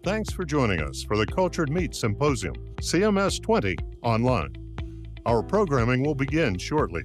Thanks for joining us for the Cultured Meat Symposium, CMS20 online. Our programming will begin shortly.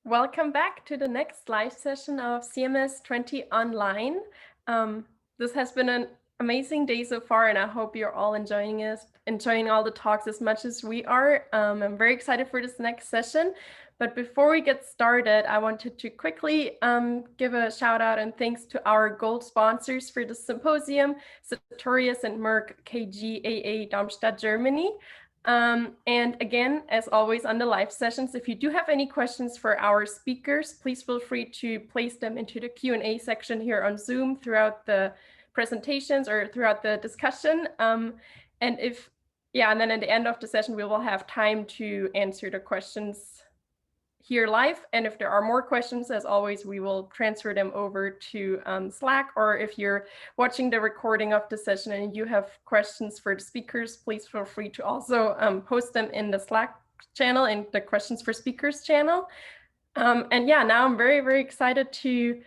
Welcome back to the next live session of CMS20 online. This has been an amazing day so far, and I hope you're all enjoying all the talks as much as we are. I'm very excited for this next session. But before we get started, I wanted to quickly give a shout out and thanks to our gold sponsors for the symposium, Sartorius and Merck KGaA Darmstadt, Germany. And again, as always on the live sessions, if you do have any questions for our speakers, please feel free to place them into the Q&A section here on Zoom throughout the presentations or throughout the discussion. And then at the end of the session, we will have time to answer the questions here live. And if there are more questions, as always, we will transfer them over to Slack, or if you're watching the recording of the session and you have questions for the speakers, please feel free to also post them in the Slack channel, in the questions for speakers channel. Now I'm very, very excited to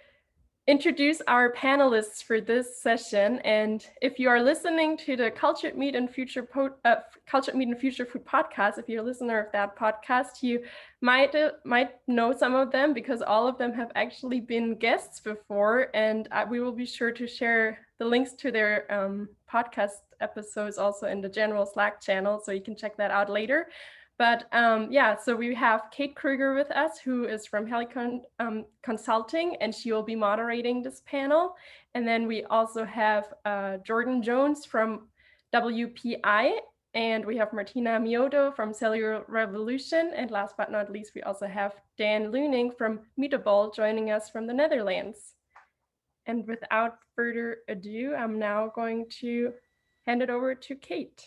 introduce our panelists for this session. And if you are listening to the Cultured Meat and Future Food podcast, if you're a listener of that podcast, you might know some of them, because all of them have actually been guests before, and we will be sure to share the links to their podcast episodes also in the general Slack channel, so you can check that out later. But so we have Kate Kruger with us, who is from Helikon Consulting, and she will be moderating this panel. And then we also have Jordan Jones from WPI, and we have Martina Miotto from CellulaREvolution. And last but not least, we also have Daan Luining from Meatable joining us from the Netherlands. And without further ado, I'm now going to hand it over to Kate.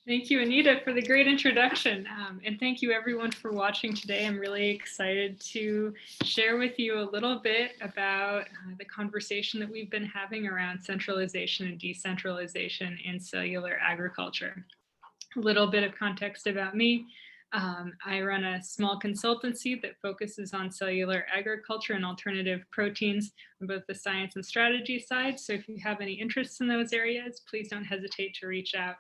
Thank you, Anita, for the great introduction. And thank you everyone for watching today. I'm really excited to share with you a little bit about the conversation that we've been having around centralization and decentralization in cellular agriculture. A little bit of context about me. I run a small consultancy that focuses on cellular agriculture and alternative proteins on both the science and strategy side. So if you have any interests in those areas, please don't hesitate to reach out.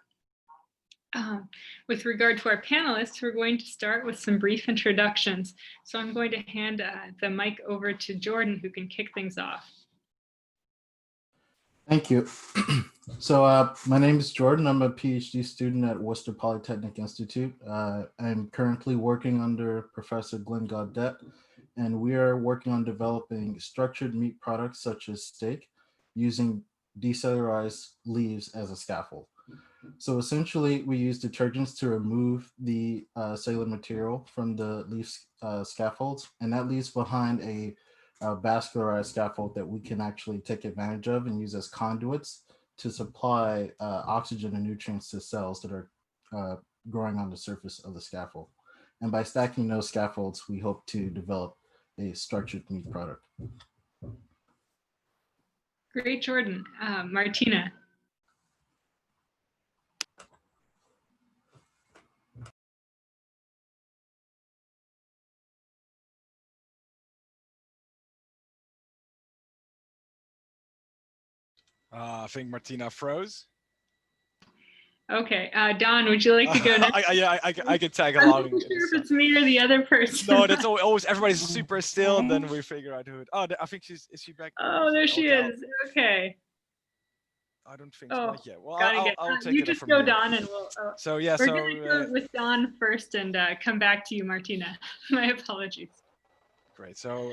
With regard to our panelists, we're going to start with some brief introductions. So I'm going to hand the mic over to Jordan, who can kick things off. Thank you. So my name is Jordan. I'm a PhD student at Worcester Polytechnic Institute. I'm currently working under Professor Glenn Gaudet, and we are working on developing structured meat products such as steak using decellularized leaves as a scaffold. So essentially, we use detergents to remove the cellular material from the leaf scaffolds, and that leaves behind a vascularized scaffold that we can actually take advantage of and use as conduits to supply oxygen and nutrients to cells that are growing on the surface of the scaffold. And by stacking those scaffolds, we hope to develop a structured meat product. Great, Jordan. Martina. I think Martina froze. Okay, Daan, would you like to go next? I can tag I'm along. not sure if it's me or the other person. No, that's always everybody's super still, and then we figure out who it. Oh, I think is she back? Oh, there she is. Okay. I don't think Oh, so. Yeah, well, I'll take you it just from go, here. Daan, and we'll. So yeah, we're gonna go with Daan first, and come back to you, Martina. My apologies. Great. So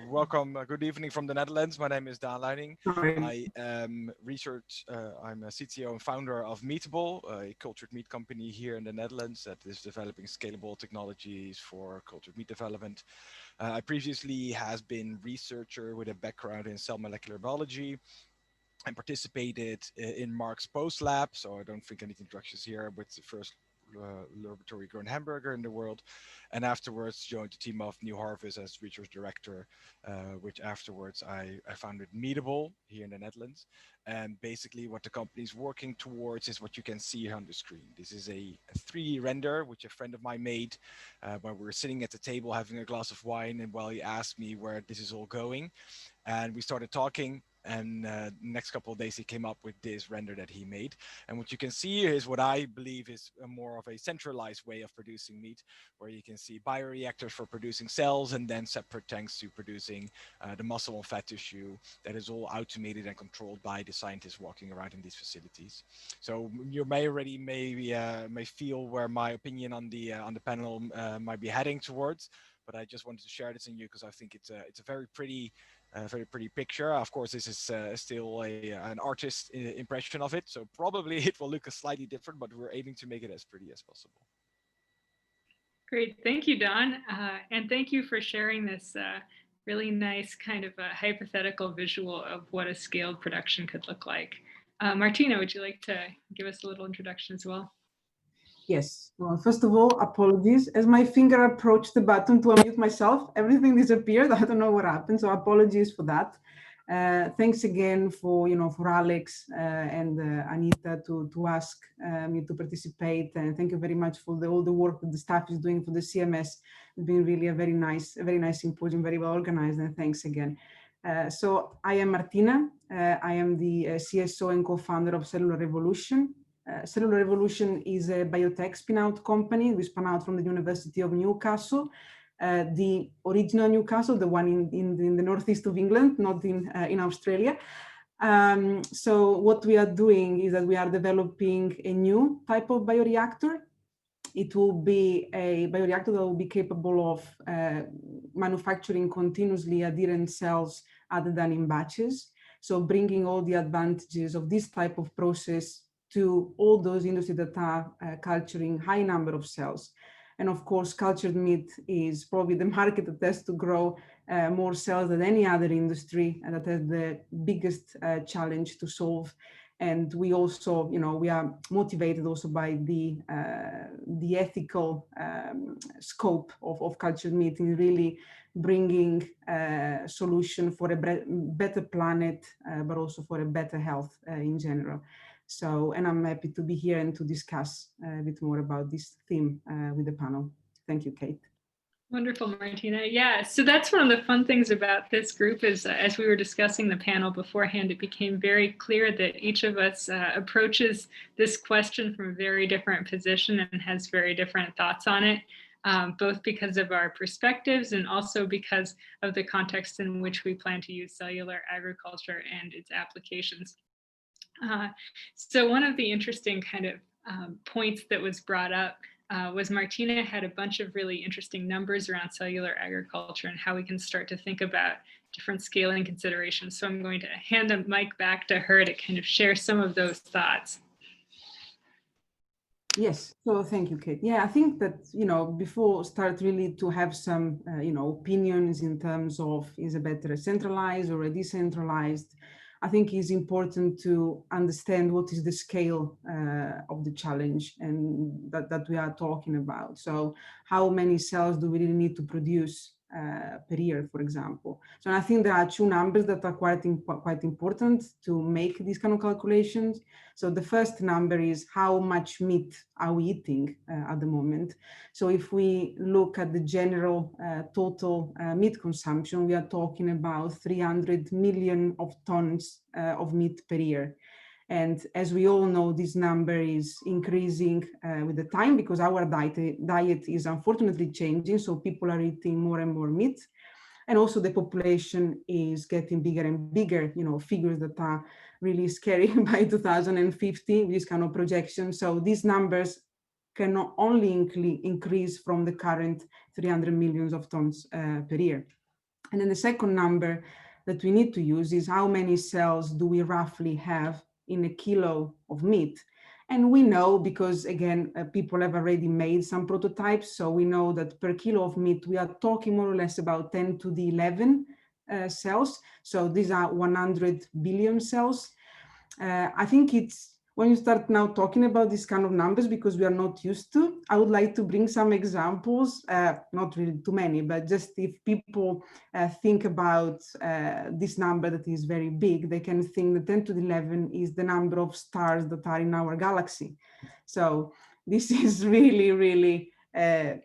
welcome. Good evening from the Netherlands. My name is Daan Luining. I am I'm a CTO and founder of Meatable, a cultured meat company here in the Netherlands that is developing scalable technologies for cultured meat development. I previously has been researcher with a background in cell molecular biology. I participated in Mark's post lab, so I don't think I need introductions here, with the first laboratory grown hamburger in the world, and afterwards joined the team of New Harvest as research director, which afterwards I founded Meatable here in the Netherlands. And basically what the company is working towards is what you can see here on the screen. This is a 3D render which a friend of mine made when we were sitting at the table having a glass of wine, and while he asked me where this is all going, and we started talking. And next couple of days he came up with this render that he made, and what you can see here is what I believe is more of a centralized way of producing meat, where you can see bioreactors for producing cells and then separate tanks to producing the muscle and fat tissue that is all automated and controlled by the scientists walking around in these facilities. So you may already may feel where my opinion on the panel might be heading towards, but I just wanted to share this in you because I think it's a very pretty picture. Of course, this is still an artist's impression of it, so probably it will look slightly different, but we're aiming to make it as pretty as possible. Great, thank you, Daan, and thank you for sharing this really nice kind of a hypothetical visual of what a scaled production could look like. Martina, would you like to give us a little introduction as well? Yes. Well, first of all, apologies. As my finger approached the button to unmute myself, everything disappeared. I don't know what happened, so apologies for that. Thanks again for for Alex and Anita to ask me to participate, and thank you very much for all the work that the staff is doing for the CMS. It's been really a very nice symposium, very well organized, and thanks again. So I am Martina. I am the CSO and co-founder of CellulaREvolution. CellulaREvolution is a biotech spin-out company. We spun out from the University of Newcastle, the original Newcastle, the one in the northeast of England, not in Australia. So what we are doing is that we are developing a new type of bioreactor. It will be a bioreactor that will be capable of manufacturing continuously adherent cells other than in batches. So bringing all the advantages of this type of process to all those industries that are culturing high number of cells. And of course, cultured meat is probably the market that has to grow more cells than any other industry, and that has the biggest challenge to solve. And we also, we are motivated also by the ethical scope of cultured meat in really bringing a solution for a better planet, but also for a better health in general. So, and I'm happy to be here and to discuss a bit more about this theme with the panel. Thank you, Kate. Wonderful, Martina. Yeah, so that's one of the fun things about this group is as we were discussing the panel beforehand, it became very clear that each of us approaches this question from a very different position and has very different thoughts on it, both because of our perspectives and also because of the context in which we plan to use cellular agriculture and its applications. So one of the interesting kind of points that was brought up was Martina had a bunch of really interesting numbers around cellular agriculture and how we can start to think about different scaling considerations. So I'm going to hand the mic back to her to kind of share some of those thoughts. Yes, so thank you, Kate. Yeah, I think that, before start really to have some, opinions in terms of is it better a centralized or a decentralized, I think it's important to understand what is the scale of the challenge and that we are talking about. So how many cells do we really need to produce per year, for example? So I think there are two numbers that are quite important to make these kind of calculations. So the first number is how much meat are we eating at the moment. So if we look at the general total meat consumption, we are talking about 300 million of tons of meat per year. And as we all know, this number is increasing with the time because our diet is unfortunately changing. So people are eating more and more meat. And also the population is getting bigger and bigger, figures that are really scary by 2050, this kind of projection. So these numbers can not only increase from the current 300 millions of tons per year. And then the second number that we need to use is how many cells do we roughly have in a kilo of meat. And we know, because again, people have already made some prototypes, so we know that per kilo of meat, we are talking more or less about 10 to the 11 cells. So these are 100 billion cells. I think it's, when you start now talking about these kind of numbers, because we are not used to, I would like to bring some examples, not really too many, but just if people think about this number that is very big, they can think that 10 to the 11 is the number of stars that are in our galaxy. So this is really, really a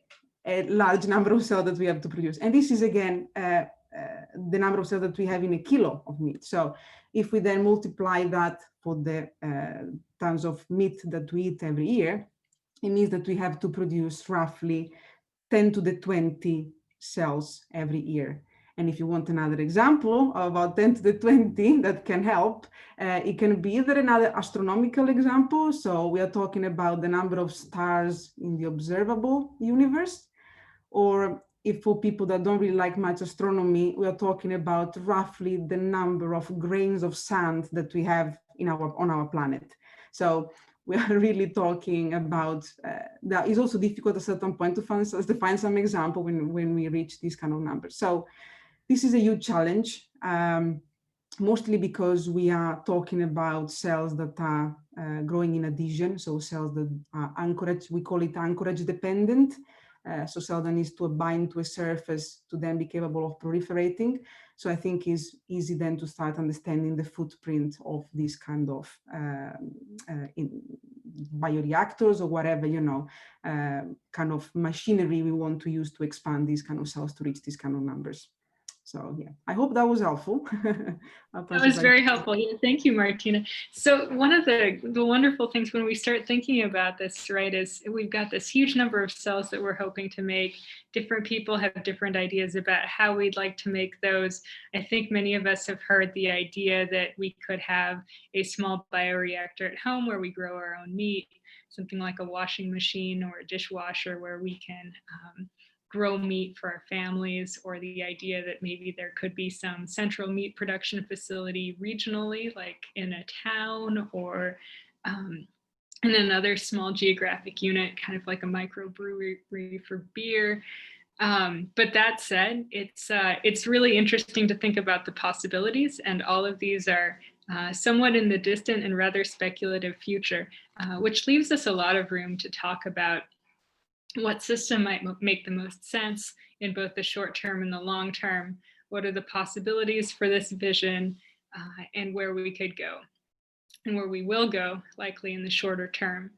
large number of cells that we have to produce. And this is again, the number of cells that we have in a kilo of meat. So if we then multiply that for the tons of meat that we eat every year, it means that we have to produce roughly 10 to the 20 cells every year. And if you want another example about 10 to the 20 that can help, it can be either another astronomical example. So we are talking about the number of stars in the observable universe, or if for people that don't really like much astronomy, we are talking about roughly the number of grains of sand that we have on our planet. So we are really talking about, that is also difficult at a certain point to find some example when we reach these kind of numbers. So this is a huge challenge, mostly because we are talking about cells that are growing in adhesion. So cells that are anchorage, we call it anchorage dependent. So cell that needs to bind to a surface to then be capable of proliferating. So I think it's easy then to start understanding the footprint of these kind of bioreactors or whatever, kind of machinery we want to use to expand these kind of cells to reach these kind of numbers. So yeah, I hope that was helpful. That was very helpful. Yeah, thank you, Martina. So one of the wonderful things when we start thinking about this, right, is we've got this huge number of cells that we're hoping to make. Different people have different ideas about how we'd like to make those. I think many of us have heard the idea that we could have a small bioreactor at home where we grow our own meat, something like a washing machine or a dishwasher where we can grow meat for our families, or the idea that maybe there could be some central meat production facility regionally, like in a town or in another small geographic unit, kind of like a microbrewery for beer. But that said, it's really interesting to think about the possibilities, and all of these are somewhat in the distant and rather speculative future, which leaves us a lot of room to talk about what system might make the most sense in both the short term and the long term. What are the possibilities for this vision and where we could go? and where we will go likely in the shorter term.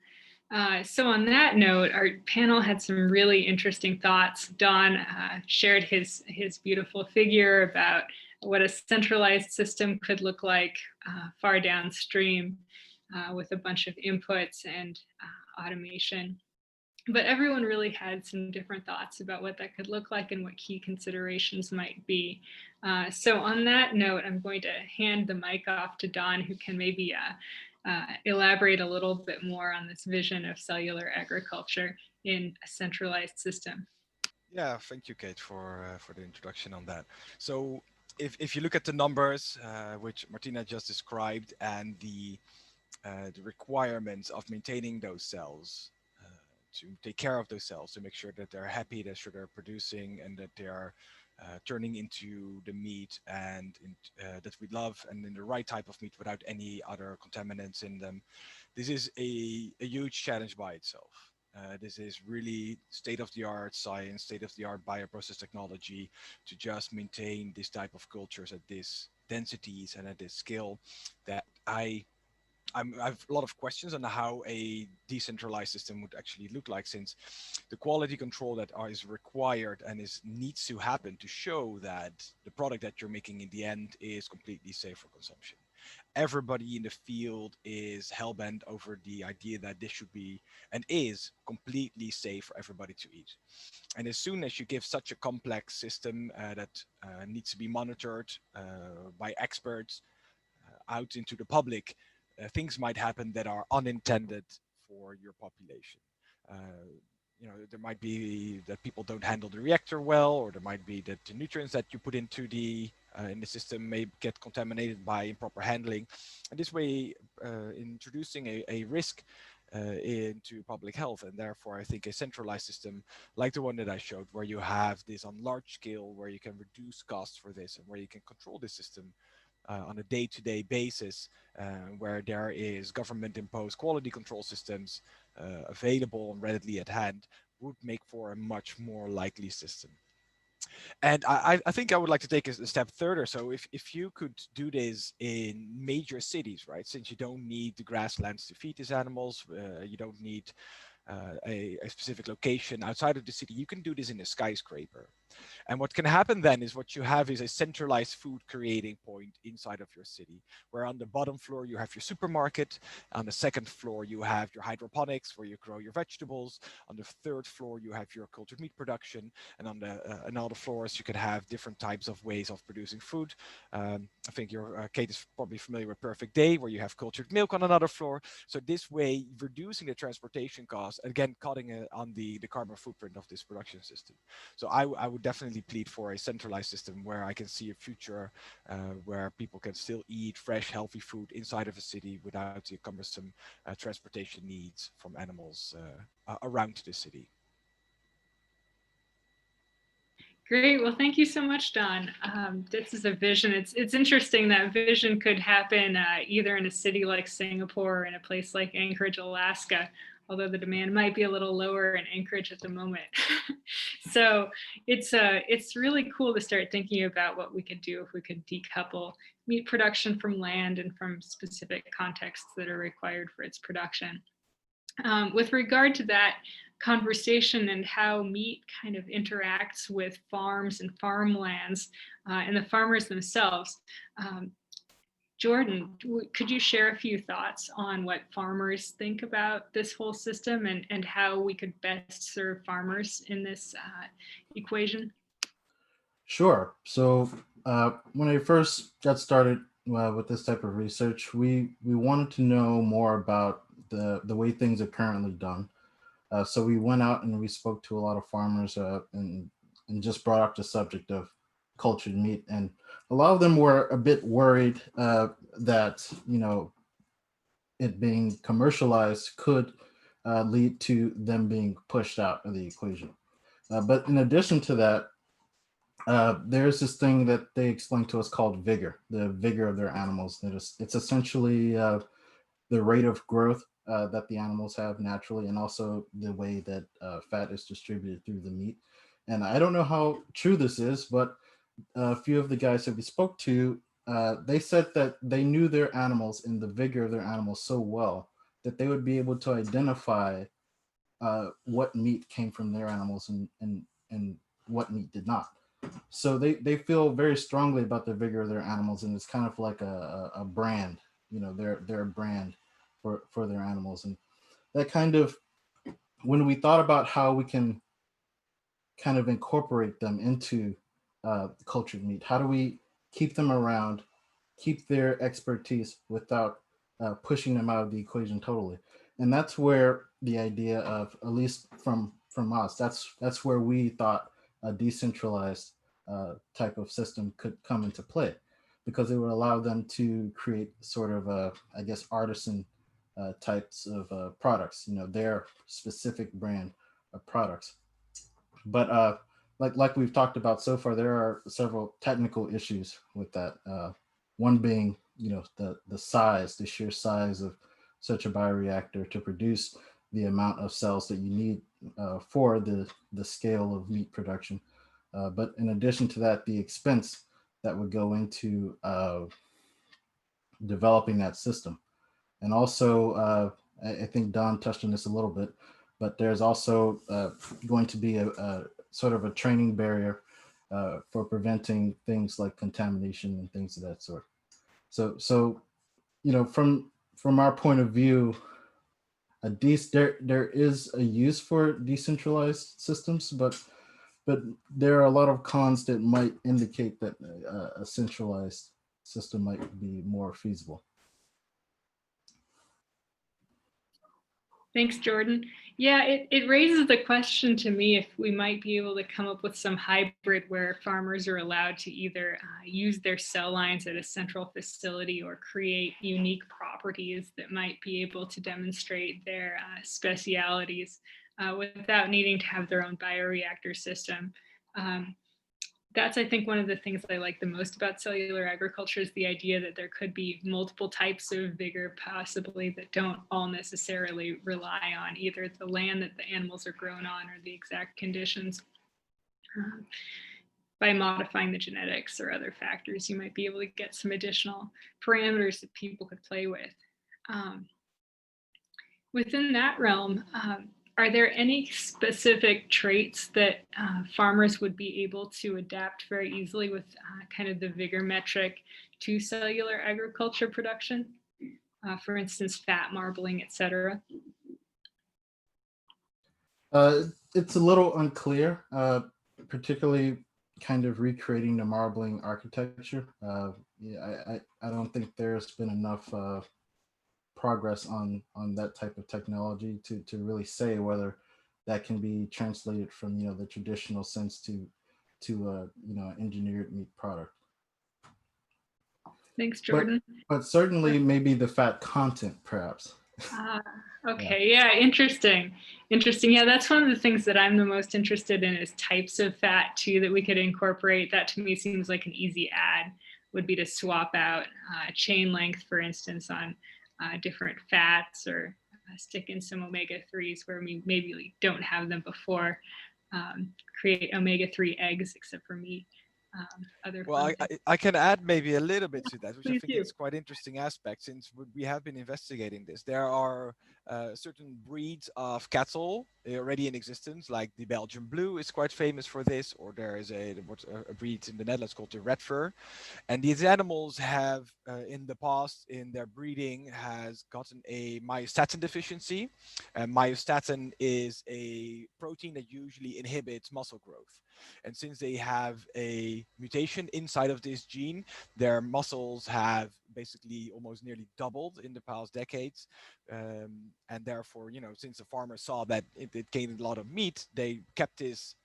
So on that note, our panel had some really interesting thoughts. Daan shared his beautiful figure about what a centralized system could look like far downstream with a bunch of inputs and automation. But everyone really had some different thoughts about what that could look like and what key considerations might be. So on that note, I'm going to hand the mic off to Daan, who can maybe elaborate a little bit more on this vision of cellular agriculture in a centralized system. Yeah, thank you, Kate, for the introduction on that. So if you look at the numbers, which Martina just described, and the requirements of maintaining those cells, to take care of those cells, to make sure that they're happy, that sure they're producing, and that they are turning into the meat and that we love, and in the right type of meat without any other contaminants in them. This is a huge challenge by itself. This is really state-of-the-art science, state-of-the-art bioprocess technology to just maintain this type of cultures at this densities and at this scale that I have a lot of questions on how a decentralized system would actually look like, since the quality control that is required and needs to happen to show that the product that you're making in the end is completely safe for consumption. Everybody in the field is hellbent over the idea that this should be and is completely safe for everybody to eat. And as soon as you give such a complex system that needs to be monitored by experts out into the public, things might happen that are unintended for your population. There might be that people don't handle the reactor well, or there might be that the nutrients that you put into the in the system may get contaminated by improper handling. And this way, introducing a risk into public health. And therefore, I think a centralized system like the one that I showed, where you have this on large scale, where you can reduce costs for this, and where you can control the system on a day-to-day basis, where there is government-imposed quality control systems available and readily at hand, would make for a much more likely system. And I think I would like to take a step further. So if you could do this in major cities, right, since you don't need the grasslands to feed these animals, you don't need a specific location outside of the city, you can do this in a skyscraper. And what can happen then is what you have is a centralized food creating point inside of your city, where on the bottom floor you have your supermarket, on the second floor you have your hydroponics where you grow your vegetables, on the third floor you have your cultured meat production, and on the other floors you can have different types of ways of producing food. I think your Kate is probably familiar with Perfect Day, where you have cultured milk on another floor. So this way, reducing the transportation costs, again cutting on the carbon footprint of this production system. So I would definitely plead for a centralized system where I can see a future where people can still eat fresh, healthy food inside of a city without the cumbersome transportation needs from animals around the city. Great. Well, thank you so much, Daan. This is a vision. It's interesting that vision could happen either in a city like Singapore or in a place like Anchorage, Alaska, although the demand might be a little lower in Anchorage at the moment. So it's really cool to start thinking about what we could do if we could decouple meat production from land and from specific contexts that are required for its production. With regard to that conversation and how meat kind of interacts with farms and farmlands and the farmers themselves, Jordan, could you share a few thoughts on what farmers think about this whole system and how we could best serve farmers in this equation? Sure. So when I first got started with this type of research, we wanted to know more about the way things are currently done. So we went out and we spoke to a lot of farmers and just brought up the subject of cultured meat. And a lot of them were a bit worried that, it being commercialized could lead to them being pushed out of the equation. But in addition to that, there's this thing that they explained to us called vigor, the vigor of their animals. It's essentially the rate of growth that the animals have naturally, and also the way that fat is distributed through the meat. And I don't know how true this is, but a few of the guys that we spoke to they said that they knew their animals and the vigor of their animals so well that they would be able to identify what meat came from their animals and what meat did not. So they feel very strongly about the vigor of their animals, and it's kind of like a brand, you know, their brand for their animals. And that kind of, when we thought about how we can kind of incorporate them into cultured meat, how do we keep them around, keep their expertise without pushing them out of the equation totally? And that's where the idea of, at least from us, that's where we thought a decentralized type of system could come into play, because it would allow them to create sort of I guess, artisan types of products, you know, their specific brand of products. But like we've talked about so far, there are several technical issues with that. One being, you know, the size, the sheer size of such a bioreactor to produce the amount of cells that you need for the scale of meat production. But in addition to that, the expense that would go into developing that system. And also, I think Daan touched on this a little bit, but there's also going to be a sort of a training barrier for preventing things like contamination and things of that sort. So you know, from our point of view, there is a use for decentralized systems, but there are a lot of cons that might indicate that a centralized system might be more feasible. Thanks, Jordan. Yeah, it raises the question to me if we might be able to come up with some hybrid where farmers are allowed to either use their cell lines at a central facility or create unique properties that might be able to demonstrate their specialities without needing to have their own bioreactor system. That's, I think, one of the things I like the most about cellular agriculture is the idea that there could be multiple types of vigor possibly that don't all necessarily rely on either the land that the animals are grown on or the exact conditions. By modifying the genetics or other factors, you might be able to get some additional parameters that people could play with. Within that realm, are there any specific traits that farmers would be able to adapt very easily with kind of the vigor metric to cellular agriculture production? For instance, fat marbling, et cetera? It's a little unclear, particularly kind of recreating the marbling architecture. Yeah, I don't think there's been enough progress on that type of technology to really say whether that can be translated from, you know, the traditional sense to you know, engineered meat product. Thanks, Jordan. But certainly maybe the fat content, perhaps. Okay, yeah, interesting. Yeah, that's one of the things that I'm the most interested in is types of fat too that we could incorporate. That to me seems like an easy add, would be to swap out chain length, for instance, on different fats, or stick in some omega-3s where we maybe don't have them before, create omega-3 eggs except for meat. Well, I can add maybe a little bit to that, which I think do. is quite interesting aspect, since we have been investigating this. There are certain breeds of cattle already in existence, like the Belgian Blue is quite famous for this, or there is a breed in the Netherlands called the Red Fur. And these animals have, in the past, in their breeding, has gotten a myostatin deficiency. And myostatin is a protein that usually inhibits muscle growth. And since they have a mutation inside of this gene, their muscles have basically almost nearly doubled in the past decades. And therefore, you know, since the farmers saw that it gained a lot of meat, they kept this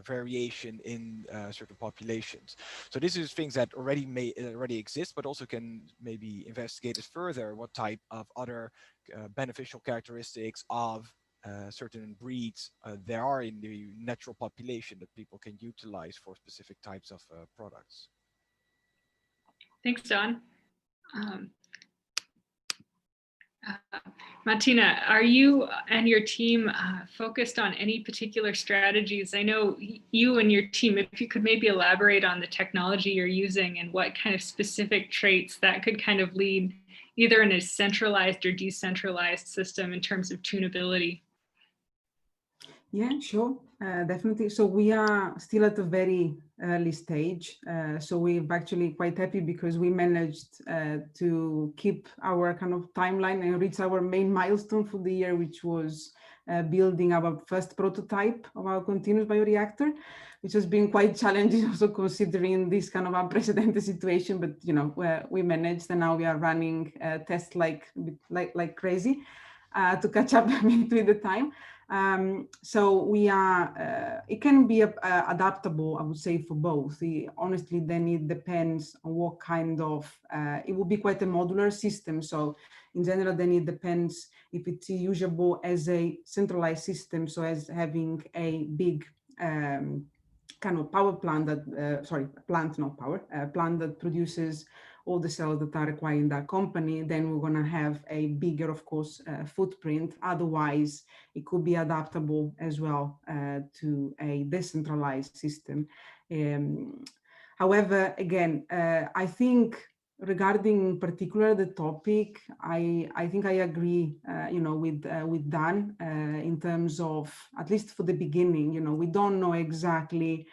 variation in certain populations. So this is things that already exist, but also can maybe investigate it further, what type of other beneficial characteristics of certain breeds there are in the natural population that people can utilize for specific types of products. Thanks, Daan. Martina, are you and your team focused on any particular strategies? I know you and your team, if you could maybe elaborate on the technology you're using and what kind of specific traits that could kind of lead either in a centralized or decentralized system in terms of tunability. Yeah, sure, definitely. So we are still at a very early stage. So we're actually quite happy because we managed to keep our kind of timeline and reach our main milestone for the year, which was building our first prototype of our continuous bioreactor, which has been quite challenging also considering this kind of unprecedented situation. But you know, we managed, and now we are running tests like crazy to catch up with the time. So we are, it can be adaptable, I would say, for both. Honestly, then it depends on what kind of, it will be quite a modular system. So in general, then it depends if it's usable as a centralized system, so as having a big kind of power plant that, plant that produces all the cells that are required in that company, then we're going to have a bigger, of course, footprint. Otherwise, it could be adaptable as well to a decentralized system. However, again, I think regarding in particular the topic, I think I agree, you know, with Daan in terms of, at least for the beginning, you know, we don't know exactly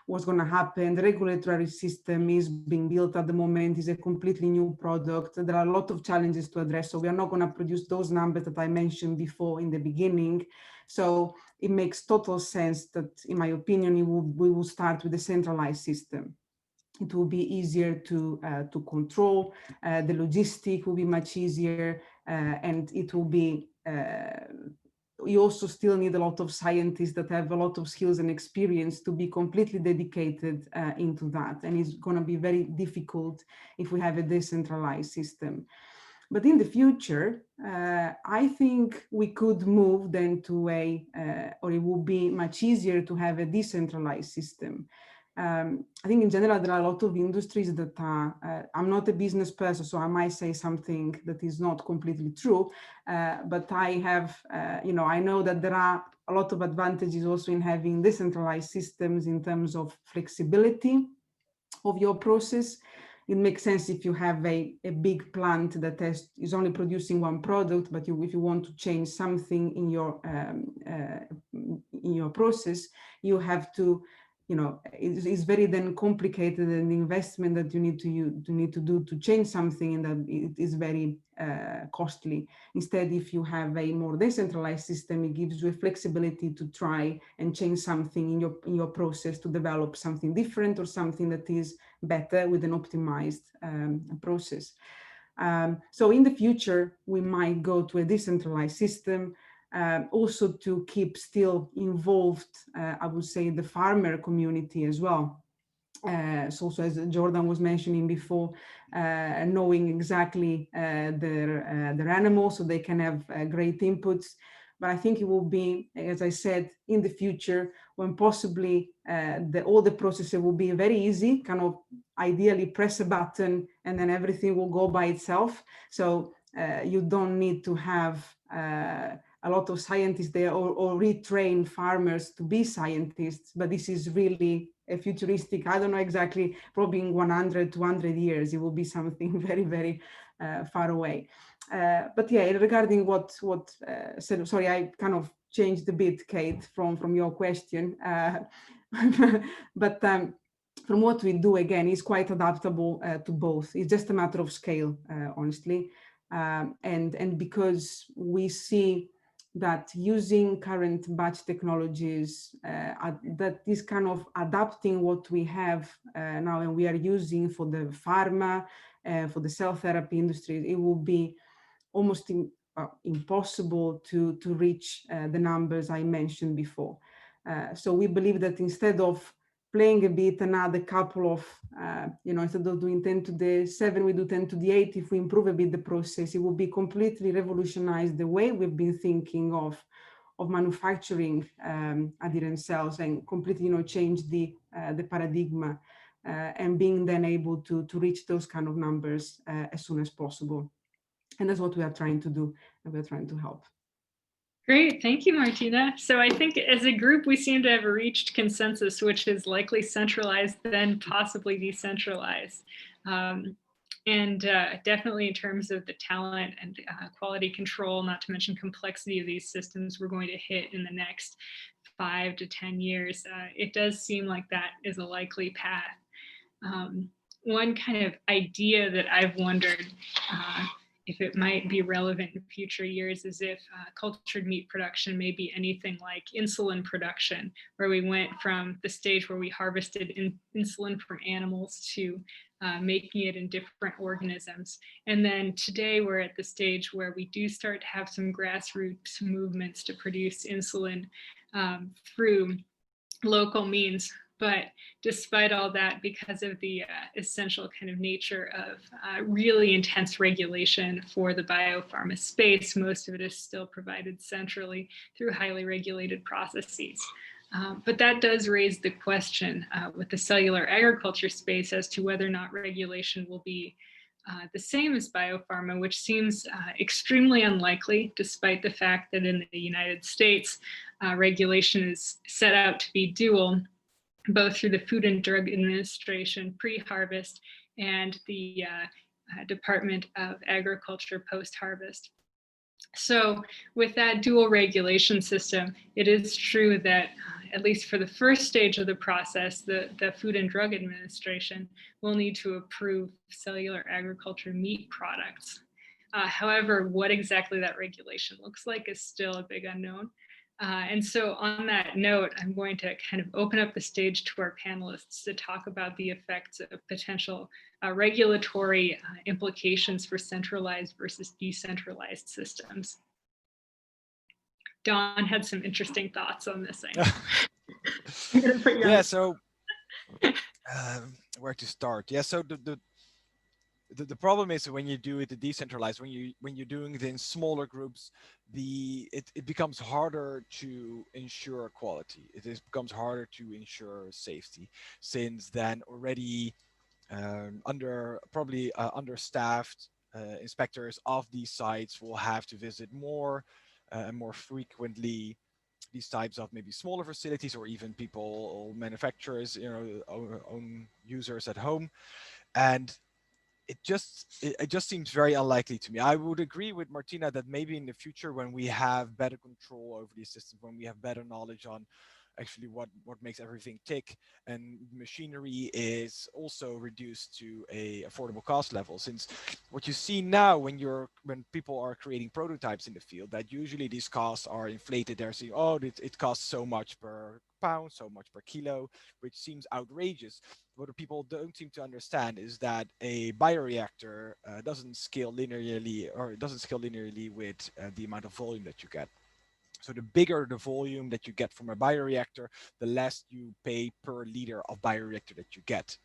what's going to happen. The regulatory system is being built at the moment, is a completely new product. There are a lot of challenges to address. So we are not going to produce those numbers that I mentioned before in the beginning. So it makes total sense that, in my opinion, we will start with a centralized system. It will be easier to control. The logistic will be much easier, and it will be you also still need a lot of scientists that have a lot of skills and experience to be completely dedicated into that. And it's going to be very difficult if we have a decentralized system. But in the future, I think we could move then to or it will be much easier to have a decentralized system. I think in general, there are a lot of industries that are, I'm not a business person, so I might say something that is not completely true, but I have, you know, I know that there are a lot of advantages also in having decentralized systems in terms of flexibility of your process. It makes sense if you have a big plant that is only producing one product, but if you want to change something in your process, you have to, you know, it's very then complicated, and the investment that you need to do to change something, and that it is very costly. Instead, if you have a more decentralized system, it gives you a flexibility to try and change something in your process to develop something different or something that is better with an optimized process. So in the future, we might go to a decentralized system. Also to keep still involved, I would say, the farmer community as well. So also, as Jordan was mentioning before, knowing exactly their animals so they can have great inputs. But I think it will be, as I said, in the future, when possibly all the processes will be very easy, kind of ideally press a button and then everything will go by itself. So you don't need to have a lot of scientists there or retrain farmers to be scientists, but this is really a futuristic, I don't know exactly, probably in 100 to 200 years, it will be something very, very far away. But yeah, regarding what sorry, I kind of changed a bit, Kate, from your question, but from what we do, again, is quite adaptable to both. It's just a matter of scale, honestly. And because we see that using current batch technologies, that is kind of adapting what we have now and we are using for the pharma, for the cell therapy industry, it will be almost impossible to reach the numbers I mentioned before. So we believe that instead of playing a bit another couple of, you know, instead of doing 10 to the 7, we do 10 to the 8. If we improve a bit the process, it will be completely revolutionize the way we've been thinking of manufacturing adherent cells, and completely, you know, change the paradigm and being then able to reach those kind of numbers as soon as possible. And that's what we are trying to do, and we're trying to help. Great, thank you, Martina. So I think as a group, we seem to have reached consensus, which is likely centralized, then possibly decentralized. Definitely in terms of the talent and quality control, not to mention complexity of these systems we're going to hit in the next 5 to 10 years, it does seem like that is a likely path. One kind of idea that I've wondered if it might be relevant in future years is if cultured meat production may be anything like insulin production, where we went from the stage where we harvested insulin from animals to making it in different organisms. And then today we're at the stage where we do start to have some grassroots movements to produce insulin through local means. But despite all that, because of the essential kind of nature of really intense regulation for the biopharma space, most of it is still provided centrally through highly regulated processes. But that does raise the question with the cellular agriculture space as to whether or not regulation will be the same as biopharma, which seems extremely unlikely, despite the fact that in the United States, regulation is set out to be dual, both through the Food and Drug Administration pre-harvest and the Department of Agriculture post-harvest. So with that dual regulation system, it is true that at least for the first stage of the process, the Food and Drug Administration will need to approve cellular agriculture meat products. However, what exactly that regulation looks like is still a big unknown. And so on that note, I'm going to kind of open up the stage to our panelists to talk about the effects of potential regulatory implications for centralized versus decentralized systems. Daan had some interesting thoughts on this thing. Yeah, so where to start? Yeah, so the problem is when you do it decentralized, when you're doing it in smaller groups, it becomes harder to ensure quality. It becomes harder to ensure safety, since then already understaffed inspectors of these sites will have to visit more and more frequently these types of maybe smaller facilities, or even people or manufacturers, own users at home. And it just seems very unlikely to me. I would agree with Martina that maybe in the future, when we have better control over these systems, when we have better knowledge on actually what makes everything tick, and machinery is also reduced to a affordable cost level. Since what you see now when people are creating prototypes in the field, that usually these costs are inflated. They're saying, oh, it costs so much per pound, so much per kilo, which seems outrageous. What people don't seem to understand is that a bioreactor doesn't scale linearly, or it doesn't scale linearly with the amount of volume that you get. So the bigger the volume that you get from a bioreactor, the less you pay per liter of bioreactor that you get.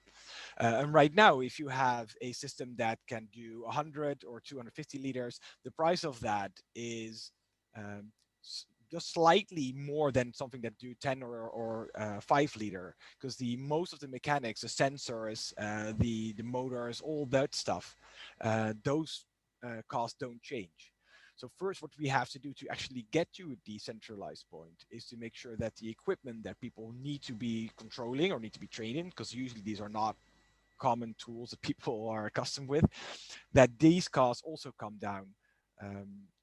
And right now, if you have a system that can do 100 or 250 liters, the price of that is just slightly more than something that do 10 or 5 liter, because most of the mechanics, the sensors, the motors, all that stuff, those costs don't change. So first, what we have to do to actually get to a decentralized point is to make sure that the equipment that people need to be controlling or need to be trained in, because usually these are not common tools that people are accustomed with, that these costs also come down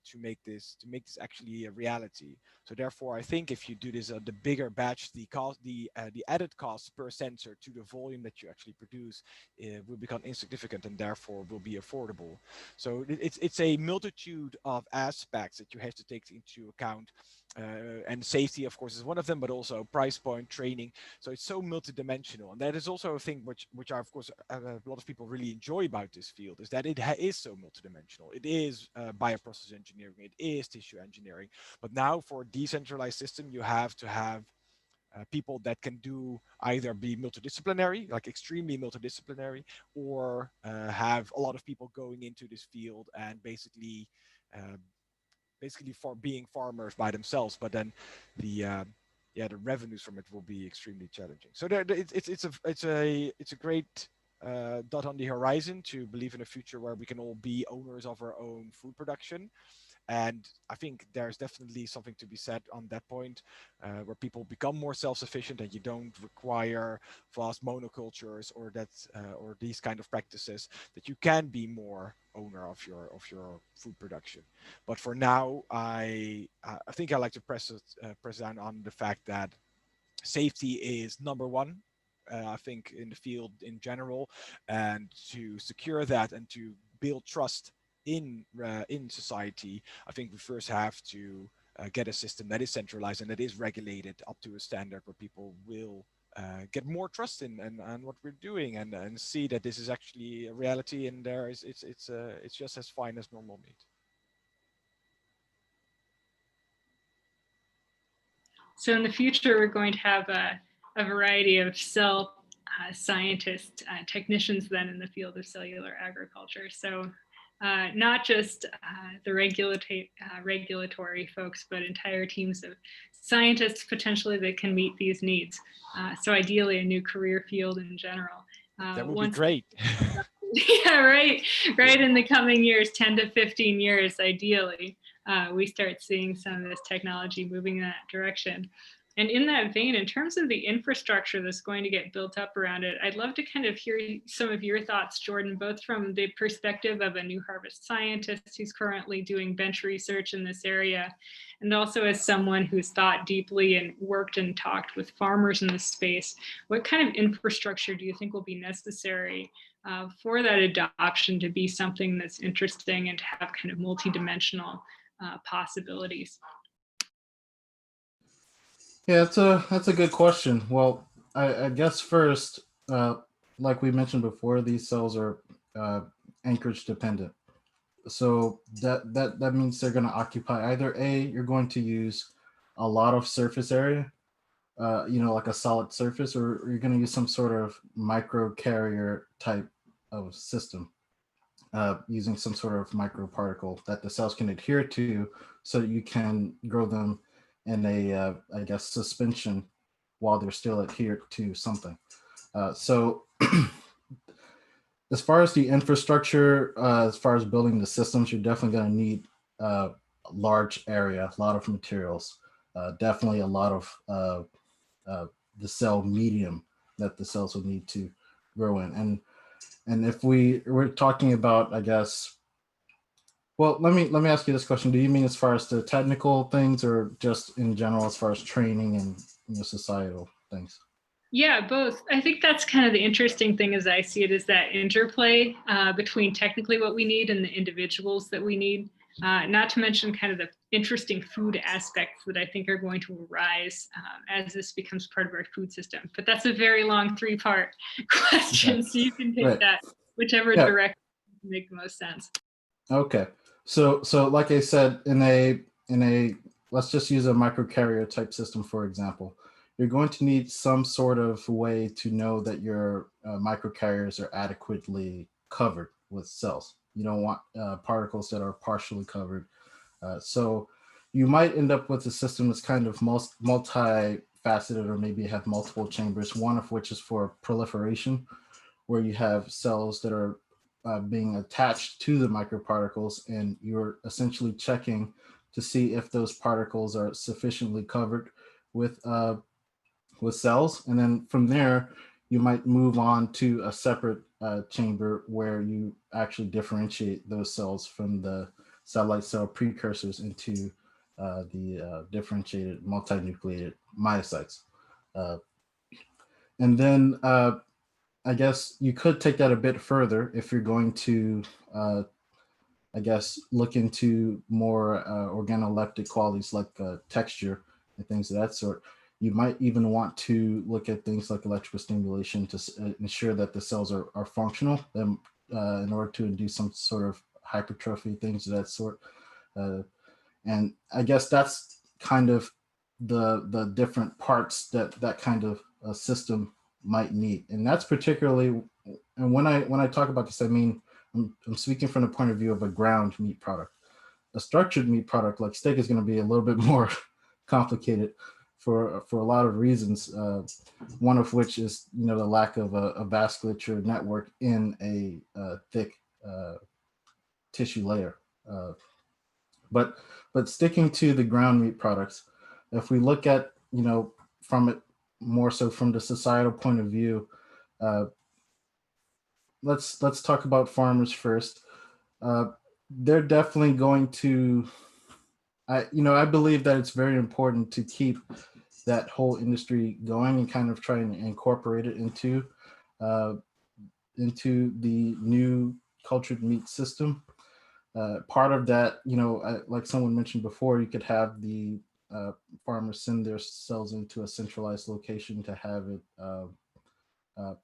to make this actually a reality. So therefore, I think if you do this the bigger batch, the added cost per sensor to the volume that you actually produce will become insignificant, and therefore will be affordable. So it's a multitude of aspects that you have to take into account. And safety, of course, is one of them, but also price point, training. So it's so multidimensional, and that is also a thing which are, of course, a lot of people really enjoy about this field, is that it is so multidimensional. It is bioprocess engineering, it is tissue engineering. But now for a decentralized system, you have to have people that can do either be multidisciplinary, like extremely multidisciplinary, or have a lot of people going into this field and basically for being farmers by themselves, but then the revenues from it will be extremely challenging. So it's a great dot on the horizon to believe in a future where we can all be owners of our own food production. And I think there's definitely something to be said on that point, where people become more self-sufficient and you don't require vast monocultures or or these kind of practices, that you can be more owner of your food production. But for now, I think I like to press down on the fact that safety is number one. I think in the field in general, and to secure that and to build trust in society, I think we first have to get a system that is centralized and that is regulated up to a standard where people will get more trust in and what we're doing, and see that this is actually a reality, and it's just as fine as normal meat. So in the future, we're going to have a variety of cell scientists, technicians then in the field of cellular agriculture. So not just the regulatory folks, but entire teams of scientists potentially that can meet these needs. So ideally a new career field in general. That would be great. Yeah, right in the coming years, 10 to 15 years, ideally, we start seeing some of this technology moving in that direction. And in that vein, in terms of the infrastructure that's going to get built up around it, I'd love to kind of hear some of your thoughts, Jordan, both from the perspective of a new harvest scientist who's currently doing bench research in this area, and also as someone who's thought deeply and worked and talked with farmers in this space. What kind of infrastructure do you think will be necessary for that adoption to be something that's interesting and to have kind of multidimensional possibilities? Yeah, that's a good question. Well, I guess first, like we mentioned before, these cells are anchorage dependent. So that means they're going to occupy either you're going to use a lot of surface area, like a solid surface, or you're going to use some sort of microcarrier type of system, using some sort of microparticle that the cells can adhere to, so that you can grow them in a, I guess, suspension while they're still adhered to something. So as far as the infrastructure, as far as building the systems, you're definitely going to need a large area, a lot of materials, definitely a lot of the cell medium that the cells will need to grow in. And if we're talking about, I guess, well, let me ask you this question. Do you mean as far as the technical things, or just in general as far as training and societal things? Yeah, both. I think that's kind of the interesting thing as I see it, is that interplay between technically what we need and the individuals that we need. Not to mention kind of the interesting food aspects that I think are going to arise as this becomes part of our food system. But that's a very long 3-part question, so you can take that whichever direction make the most sense. Okay. So like I said, in a let's just use a microcarrier type system, for example. You're going to need some sort of way to know that your microcarriers are adequately covered with cells. You don't want particles that are partially covered. So you might end up with a system that's kind of multifaceted, or maybe have multiple chambers, one of which is for proliferation, where you have cells that are being attached to the microparticles, and you're essentially checking to see if those particles are sufficiently covered with cells. And then from there, you might move on to a separate chamber where you actually differentiate those cells from the satellite cell precursors into the differentiated multinucleated myocytes. And then I guess you could take that a bit further if you're going to, I guess, look into more organoleptic qualities like texture and things of that sort. You might even want to look at things like electrical stimulation to ensure that the cells are functional in order to induce some sort of hypertrophy, things of that sort. And I guess that's kind of the different parts that kind of system might need. And that's particularly, and when I talk about this, I mean, I'm speaking from the point of view of a ground meat product. A structured meat product like steak is going to be a little bit more complicated for a lot of reasons. One of which is the lack of a vasculature network in a thick tissue layer. But sticking to the ground meat products, if we look at from it more so from the societal point of view, let's talk about farmers first. They're definitely going to, I believe that it's very important to keep that whole industry going and kind of try and incorporate it into the new cultured meat system. Part of that, like someone mentioned before, you could have the farmers send their cells into a centralized location to have it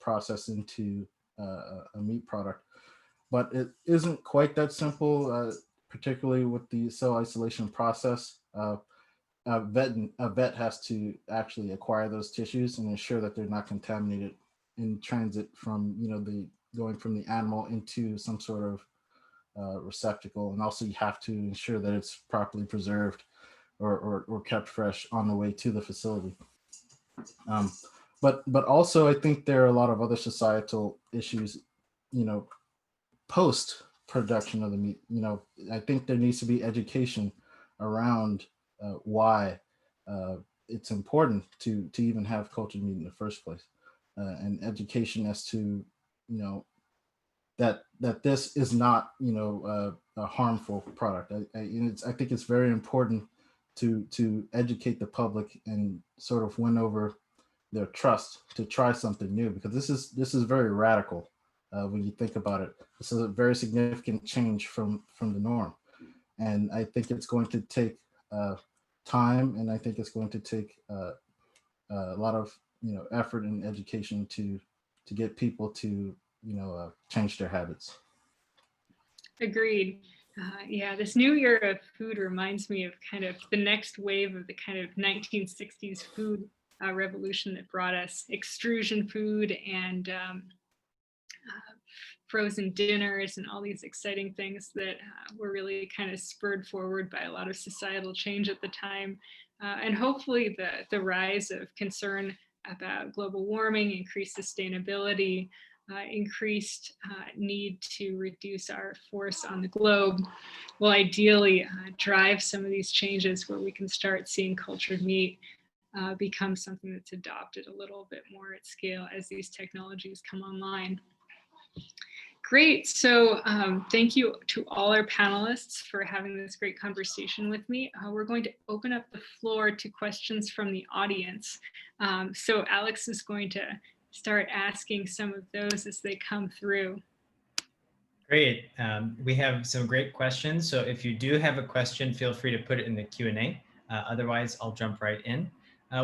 processed into a meat product. But it isn't quite that simple, particularly with the cell isolation process. A vet has to actually acquire those tissues and ensure that they're not contaminated in transit from going from the animal into some sort of receptacle, and also you have to ensure that it's properly preserved or kept fresh on the way to the facility. But also I think there are a lot of other societal issues, post production of the meat. I think there needs to be education around why it's important to even have cultured meat in the first place, and education as to that this is not a harmful product. I think it's very important to educate the public and sort of win over their trust to try something new, because this is very radical when you think about it. This is a very significant change from the norm, and I think it's going to take time, and I think it's going to take a lot of effort and education to get people to change their habits. Agreed. Yeah, this new era of food reminds me of kind of the next wave of the kind of 1960s food revolution that brought us extrusion food and frozen dinners and all these exciting things that were really kind of spurred forward by a lot of societal change at the time. And hopefully the rise of concern about global warming, increased sustainability, increased need to reduce our force on the globe will ideally drive some of these changes where we can start seeing cultured meat become something that's adopted a little bit more at scale as these technologies come online. Great, so thank you to all our panelists for having this great conversation with me. We're going to open up the floor to questions from the audience. So Alex is going to start asking some of those as they come through. Great, we have some great questions. So if you do have a question, feel free to put it in the Q&A. Otherwise, I'll jump right in.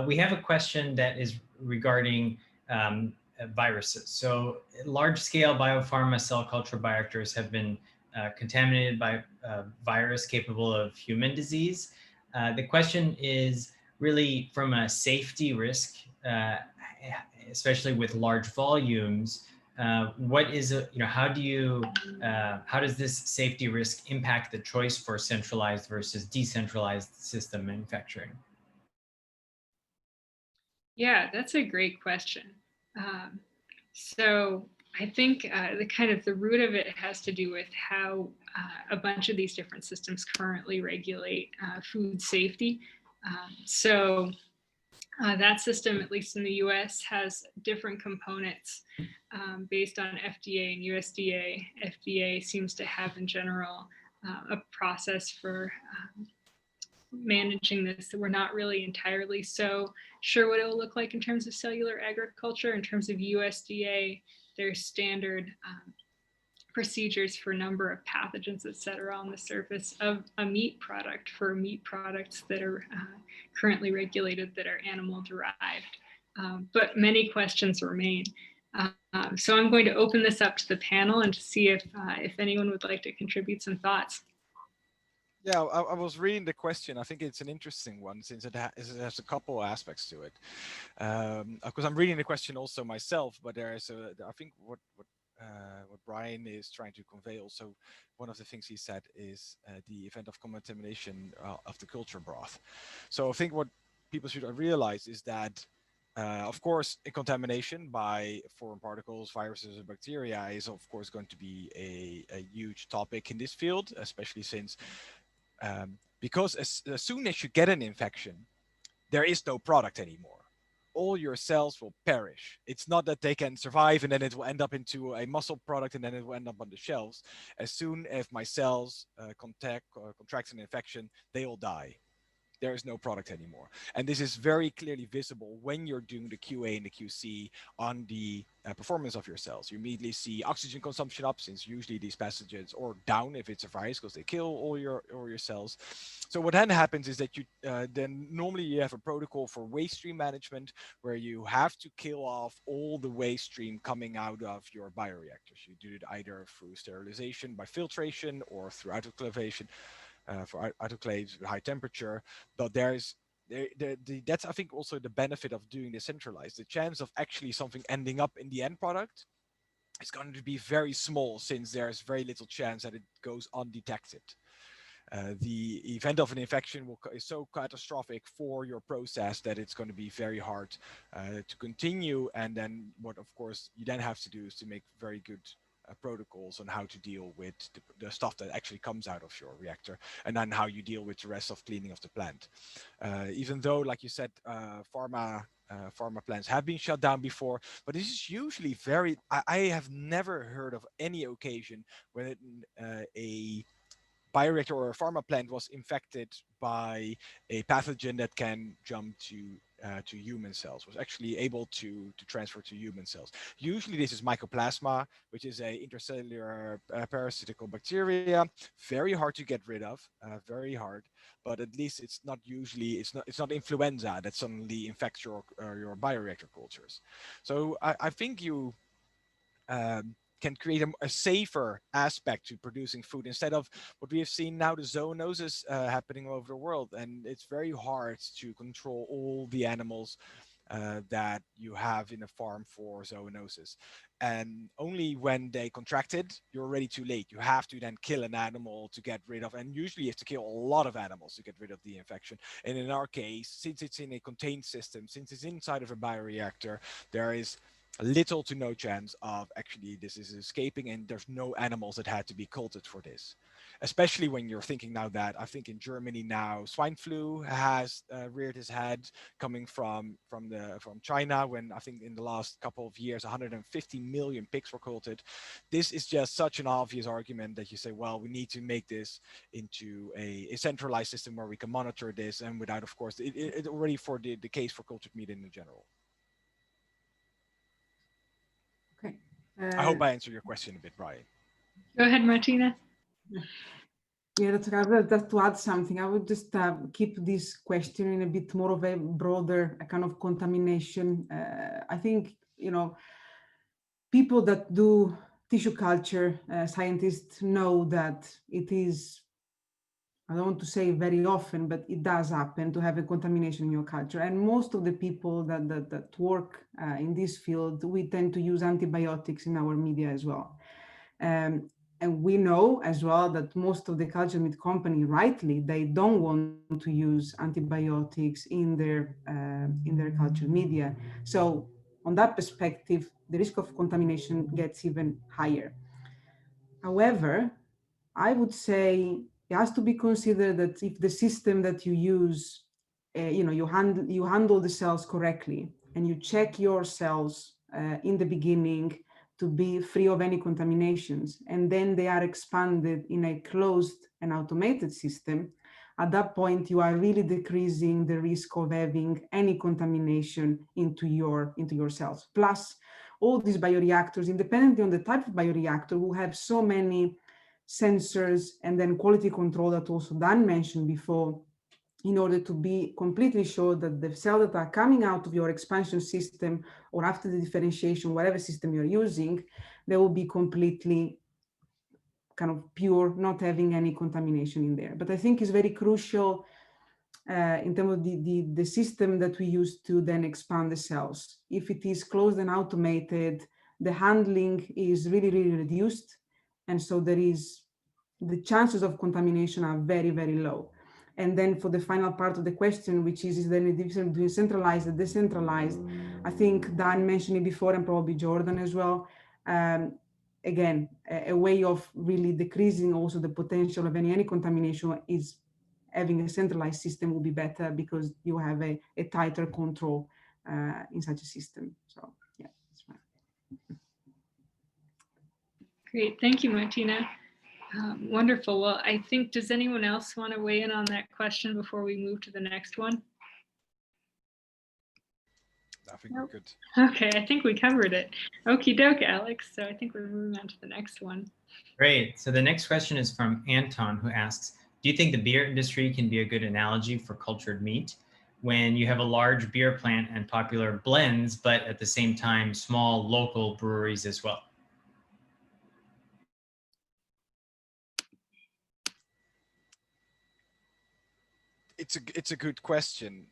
We have a question that is regarding viruses. So large-scale biopharma cell culture bioreactors have been contaminated by virus capable of human disease. The question is really from a safety risk, especially with large volumes. What is how does this safety risk impact the choice for centralized versus decentralized system manufacturing? Yeah, that's a great question. So I think the root of it has to do with how a bunch of these different systems currently regulate food safety. So that system, at least in the US, has different components based on FDA and USDA. FDA seems to have in general a process for managing this that we're not really entirely so sure what it will look like in terms of cellular agriculture. In terms of USDA, there's standard procedures for a number of pathogens, et cetera, on the surface of a meat product for meat products that are currently regulated that are animal derived. But many questions remain. So I'm going to open this up to the panel and to see if anyone would like to contribute some thoughts. Yeah, I was reading the question. I think it's an interesting one since it has a couple of aspects to it. Because I'm reading the question also myself, but there is I think what Brian is trying to convey also, one of the things he said is the event of contamination of the culture broth. So I think what people should realize is that, of course, contamination by foreign particles, viruses, or bacteria is, of course, going to be a huge topic in this field, especially since because as soon as you get an infection, there is no product anymore. All your cells will perish. It's not that they can survive and then it will end up into a muscle product and then it will end up on the shelves. As soon as my cells contract an infection, they all die. There is no product anymore. And this is very clearly visible when you're doing the QA and the QC on the performance of your cells. You immediately see oxygen consumption up, since usually these pathogens, or down if it's a virus, because they kill all your cells. So what then happens is that you then normally you have a protocol for waste stream management where you have to kill off all the waste stream coming out of your bioreactors. You do it either through sterilization by filtration or through autoclavation. For autoclaves with high temperature, but that's I think also the benefit of doing decentralized. The chance of actually something ending up in the end product is going to be very small, since there's very little chance that it goes undetected. The event of an infection is so catastrophic for your process that it's going to be very hard to continue. And then what, of course, you then have to do is to make very good protocols on how to deal with the stuff that actually comes out of your reactor, and then how you deal with the rest of cleaning of the plant. Even though, like you said, pharma plants have been shut down before, but this is usually very, I have never heard of any occasion when a bioreactor or a pharma plant was infected by a pathogen that can jump to human cells, was actually able to transfer to human cells. Usually this is mycoplasma, which is a intercellular parasitical bacteria, very hard to get rid of, very hard, but at least it's not influenza that suddenly infects your bioreactor cultures. So I think you can create a safer aspect to producing food, instead of what we have seen now, the zoonosis happening all over the world. And it's very hard to control all the animals that you have in a farm for zoonosis. And only when they contracted, you're already too late. You have to then kill an animal to get rid of, and usually you have to kill a lot of animals to get rid of the infection. And in our case, since it's in a contained system, since it's inside of a bioreactor, there is little to no chance of actually this is escaping, and there's no animals that had to be cultured for this. Especially when you're thinking now that I think in Germany now swine flu has reared its head, coming from China, when I think in the last couple of years 150 million pigs were cultured. This is just such an obvious argument that you say, well, we need to make this into a centralized system where we can monitor this, and without, of course, it already for the case for cultured meat in general. Okay. I hope I answered your question a bit, Brian. Go ahead, Martina. Yeah, that's okay. Just to add something, I would just keep this question in a bit more of a broader kind of contamination. I think, people that do tissue culture, scientists know that it is, I don't want to say very often, but it does happen to have a contamination in your culture. And most of the people that work in this field, we tend to use antibiotics in our media as well. And we know as well that most of the culture meat company, rightly, they don't want to use antibiotics in their culture media. So on that perspective, the risk of contamination gets even higher. However, I would say it has to be considered that if the system that you use, you handle the cells correctly, and you check your cells in the beginning to be free of any contaminations, and then they are expanded in a closed and automated system, at that point you are really decreasing the risk of having any contamination into your cells. Plus, all these bioreactors, independently on the type of bioreactor, will have so many sensors and then quality control that also Daan mentioned before, in order to be completely sure that the cells that are coming out of your expansion system or after the differentiation, whatever system you're using, they will be completely kind of pure, not having any contamination in there. But I think it's very crucial in terms of the system that we use to then expand the cells. If it is closed and automated, the handling is really, really reduced. And so the chances of contamination are very, very low. And then for the final part of the question, which is there any difference between centralized and decentralized? I think Dan mentioned it before, and probably Jordan as well. Again, a way of really decreasing also the potential of any contamination is having a centralized system will be better, because you have a tighter control in such a system. So yeah, that's right. Great, thank you, Martina. Wonderful. Well, I think, does anyone else want to weigh in on that question before we move to the next one? I think we're good. Okay, I think we covered it. Okie doke, Alex. So I think we're moving on to the next one. Great. So the next question is from Anton, who asks, do you think the beer industry can be a good analogy for cultured meat when you have a large beer plant and popular blends, but at the same time, small local breweries as well? It's a good question.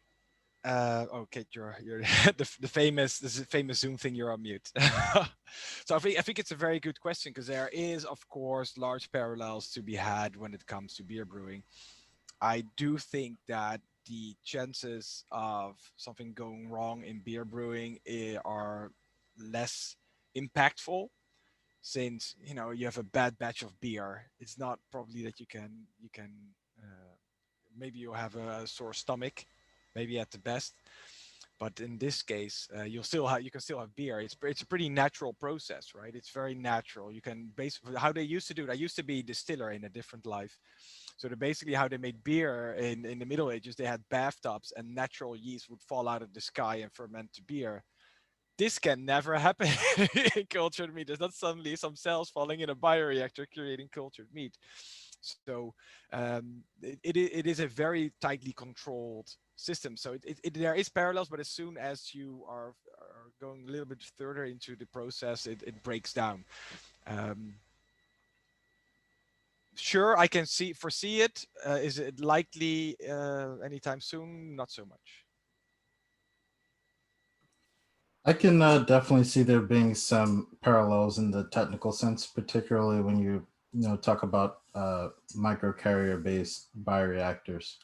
Okay, you're the famous Zoom thing. You're on mute. So I think it's a very good question, because there is, of course, large parallels to be had when it comes to beer brewing. I do think that the chances of something going wrong in beer brewing are less impactful, since you have a bad batch of beer. It's not probably that you can maybe you have a sore stomach, maybe at the best, but in this case you can still have beer. It's a pretty natural process, right? It's very natural. You can basically, how they used to do it, I used to be a distiller in a different life, so basically how they made beer in the Middle Ages, they had bathtubs and natural yeast would fall out of the sky and ferment the beer. This can never happen in cultured meat. There's not suddenly some cells falling in a bioreactor creating cultured meat. So it is a very tightly controlled system. So there is parallels, but as soon as you are going a little bit further into the process, it breaks down. Sure, I can foresee it. Is it likely anytime soon? Not so much. I can definitely see there being some parallels in the technical sense, particularly when you talk about microcarrier based bioreactors,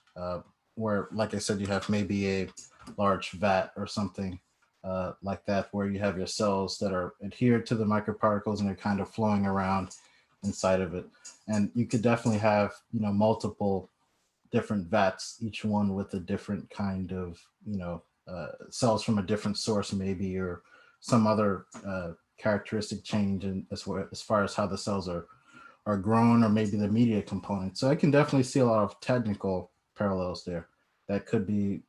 where, like I said, you have maybe a large vat or something like that, where you have your cells that are adhered to the microparticles and they're kind of flowing around inside of it. And you could definitely have multiple different vats, each one with a different kind of cells from a different source, maybe, or some other characteristic change in as far as how the cells are grown, or maybe the media component. So I can definitely see a lot of technical parallels there that could be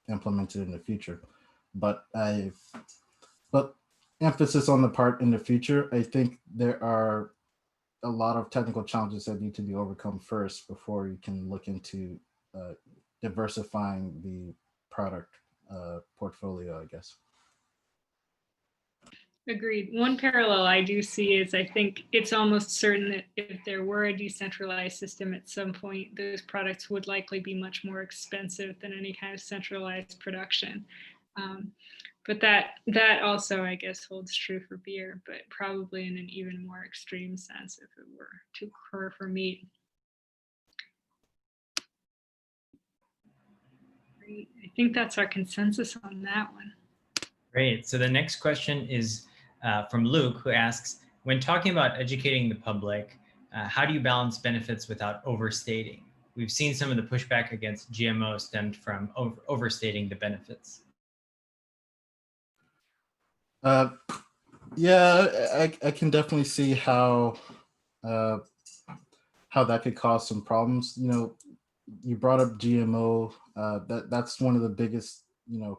implemented in the future. But emphasis on the part in the future, I think there are a lot of technical challenges that need to be overcome first before you can look into diversifying the product portfolio, I guess. Agreed. One parallel I do see is, I think it's almost certain that if there were a decentralized system at some point, those products would likely be much more expensive than any kind of centralized production. But that also, I guess, holds true for beer, but probably in an even more extreme sense if it were to occur for meat. Great. I think that's our consensus on that one. Great. So the next question is from Luke, who asks, when talking about educating the public, how do you balance benefits without overstating? We've seen some of the pushback against GMO stemmed from overstating the benefits. Yeah, I can definitely see how that could cause some problems. You brought up GMO. That's one of the biggest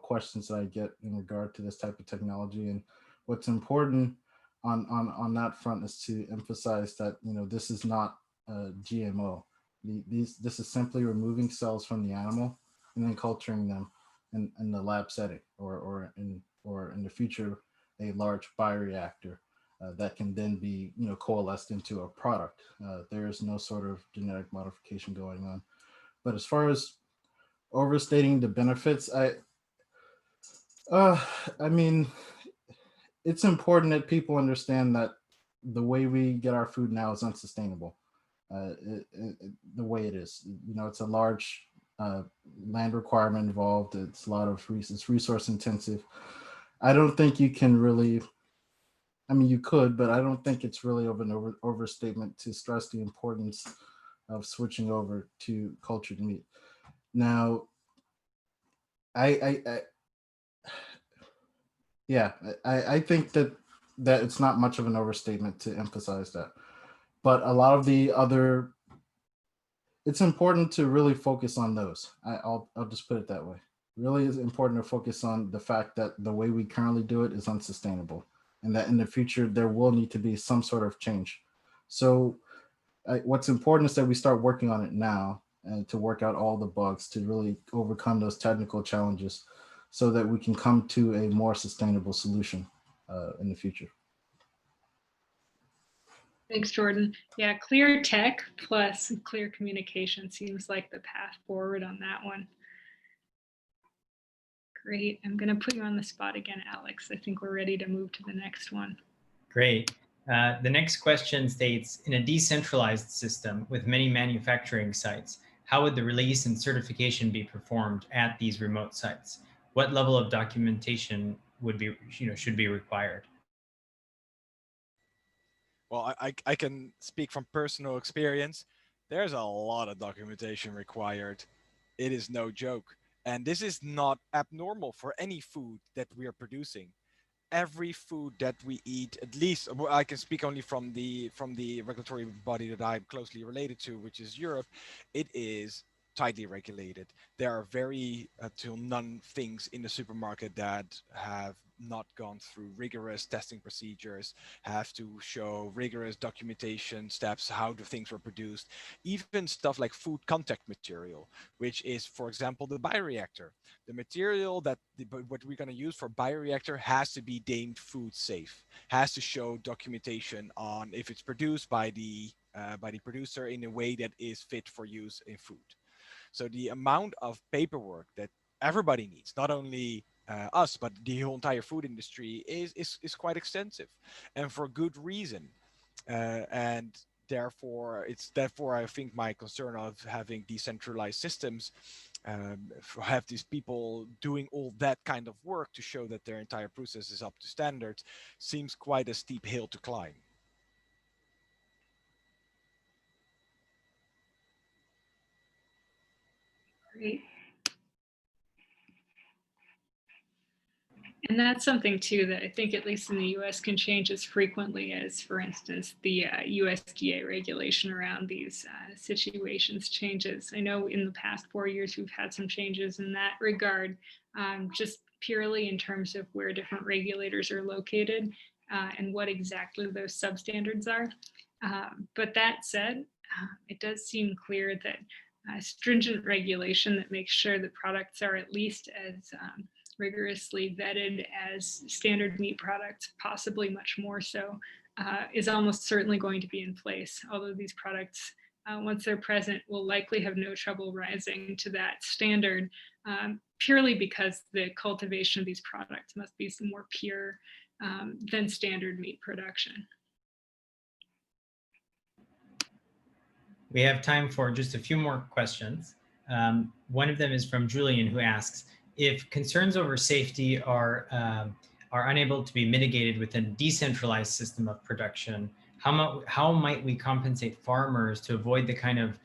questions that I get in regard to this type of technology. And what's important on that front is to emphasize that this is not GMO. This is simply removing cells from the animal and then culturing them in the lab setting, or in the future a large bioreactor that can then be coalesced into a product. There is no sort of genetic modification going on. But as far as overstating the benefits, I mean, it's important that people understand that the way we get our food now is unsustainable. the way it is. You know, it's a large land requirement involved. It's a lot of it's resource intensive. I don't think you can really. I mean, you could, but I don't think it's really of an overstatement to stress the importance of switching over to cultured meat. Now, I yeah, I think that it's not much of an overstatement to emphasize that. But a lot of the other, it's important to really focus on those. I'll just put it that way. Really is important to focus on the fact that the way we currently do it is unsustainable, and that in the future there will need to be some sort of change. So what's important is that we start working on it now and to work out all the bugs to really overcome those technical challenges so that we can come to a more sustainable solution in the future. Thanks, Jordan. Yeah, clear tech plus clear communication seems like the path forward on that one. Great. I'm going to put you on the spot again, Alex. I think we're ready to move to the next one. Great. The next question states, in a decentralized system with many manufacturing sites, how would the release and certification be performed at these remote sites? What level of documentation would be, should be required? Well, I can speak from personal experience. There's a lot of documentation required. It is no joke. And this is not abnormal for any food that we are producing. Every food that we eat, at least I can speak only from the regulatory body that I'm closely related to, which is Europe, it is tightly regulated. There are very till none things in the supermarket that have not gone through rigorous testing procedures, have to show rigorous documentation steps, how the things were produced, even stuff like food contact material, which is, for example, the bioreactor. The material that what we're going to use for bioreactor has to be deemed food safe, has to show documentation on if it's produced by the producer in a way that is fit for use in food. So the amount of paperwork that everybody needs, not only us, but the whole entire food industry is quite extensive, and for good reason. And therefore, I think my concern of having decentralized systems, have these people doing all that kind of work to show that their entire process is up to standards, seems quite a steep hill to climb. Great. And that's something too that I think, at least in the US, can change as frequently as, for instance, the USDA regulation around these situations changes. I know in the past 4 years, we've had some changes in that regard, just purely in terms of where different regulators are located and what exactly those substandards are. But that said, it does seem clear that stringent regulation that makes sure that products are at least as rigorously vetted as standard meat products, possibly much more so, is almost certainly going to be in place. Although these products, once they're present, will likely have no trouble rising to that standard, purely because the cultivation of these products must be more pure than standard meat production. We have time for just a few more questions. One of them is from Julian, who asks, if concerns over safety are unable to be mitigated within a decentralized system of production, how might we compensate farmers to avoid the kind of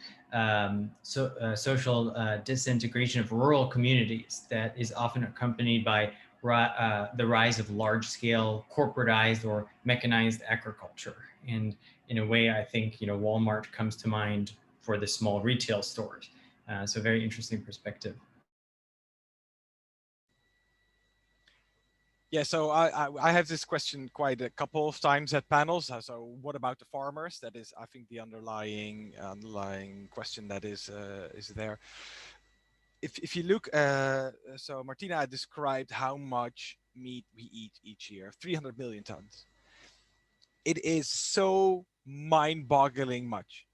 social disintegration of rural communities that is often accompanied by the rise of large-scale corporatized or mechanized agriculture? And in a way, I think Walmart comes to mind for the small retail stores. So very interesting perspective. Yeah, so I have this question quite a couple of times at panels. So what about the farmers? That is, I think, the underlying question that is there. If you look, so Martina described how much meat we eat each year, 300 million tons. It is so mind-boggling much.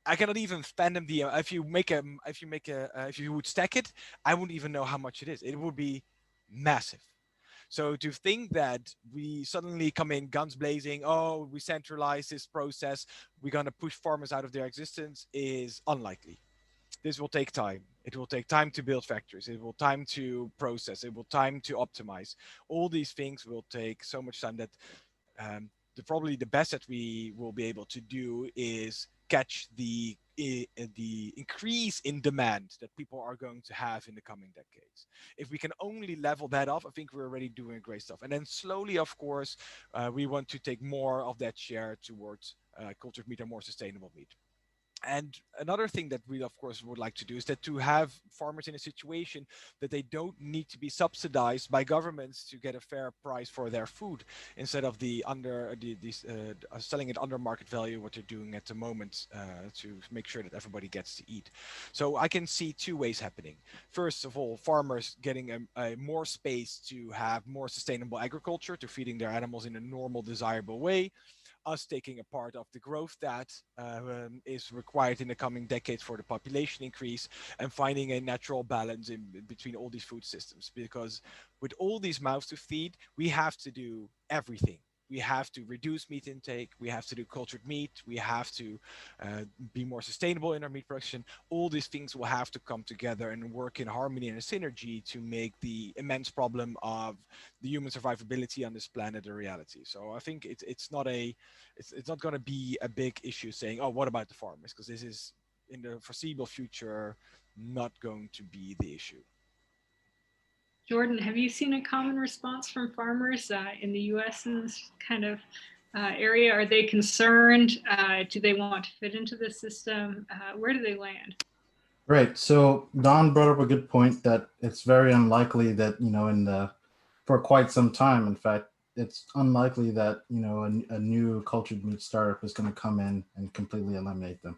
I cannot even fathom the if you would stack it, I wouldn't even know how much it is. It would be massive. So to think that we suddenly come in guns blazing, oh, we centralize this process, we're going to push farmers out of their existence, is unlikely. This will take time. It will take time to build factories. It will time to process. It will time to optimize. All these things will take so much time that probably the best that we will be able to do is catch the increase in demand that people are going to have in the coming decades. If we can only level that off, I think we're already doing great stuff. And then slowly, of course, we want to take more of that share towards cultured meat and more sustainable meat. And another thing that we, of course, would like to do is that to have farmers in a situation that they don't need to be subsidized by governments to get a fair price for their food, instead of selling it under market value, what they're doing at the moment, to make sure that everybody gets to eat. So I can see two ways happening. First of all, farmers getting a more space to have more sustainable agriculture, to feeding their animals in a normal, desirable way. Us taking a part of the growth that is required in the coming decades for the population increase, and finding a natural balance in between all these food systems. Because with all these mouths to feed, we have to do everything. We have to reduce meat intake. We have to do cultured meat. We have to be more sustainable in our meat production. All these things will have to come together and work in harmony and a synergy to make the immense problem of the human survivability on this planet a reality. So I think it's not going to be a big issue saying, oh, what about the farmers? Because this is in the foreseeable future not going to be the issue. Jordan, have you seen a common response from farmers in the US in this kind of area? Are they concerned? Do they want to fit into the system? Where do they land? Right. So Daan brought up a good point that it's very unlikely that, for quite some time, in fact, it's unlikely that, a new cultured meat startup is going to come in and completely eliminate them.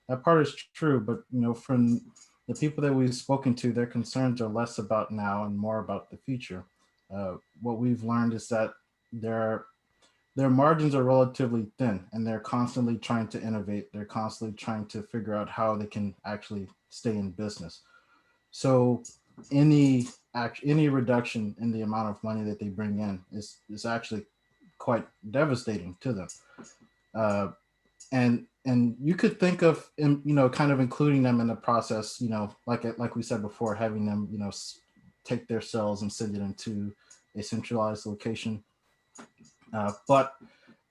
That part is true, but, from the people that we've spoken to, their concerns are less about now and more about the future. What we've learned is that their margins are relatively thin, and they're constantly trying to innovate. They're constantly trying to figure out how they can actually stay in business. So any reduction in the amount of money that they bring in is actually quite devastating to them. And you could think of, kind of including them in the process, like we said before, having them, take their cells and send it into a centralized location. But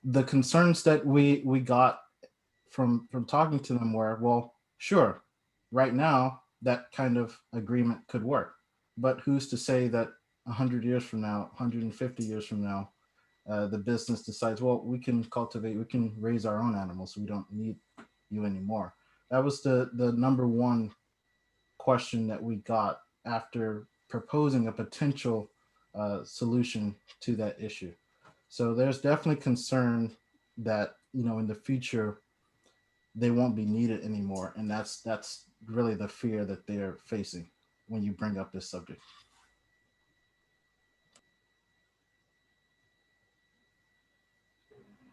the concerns that we got from talking to them were, well, sure, right now that kind of agreement could work, but who's to say that 100 years from now, 150 years from now, the business decides, well, we can raise our own animals, so we don't need you anymore. That was the number one question that we got after proposing a potential solution to that issue. So there's definitely concern that, in the future, they won't be needed anymore. And that's really the fear that they're facing when you bring up this subject.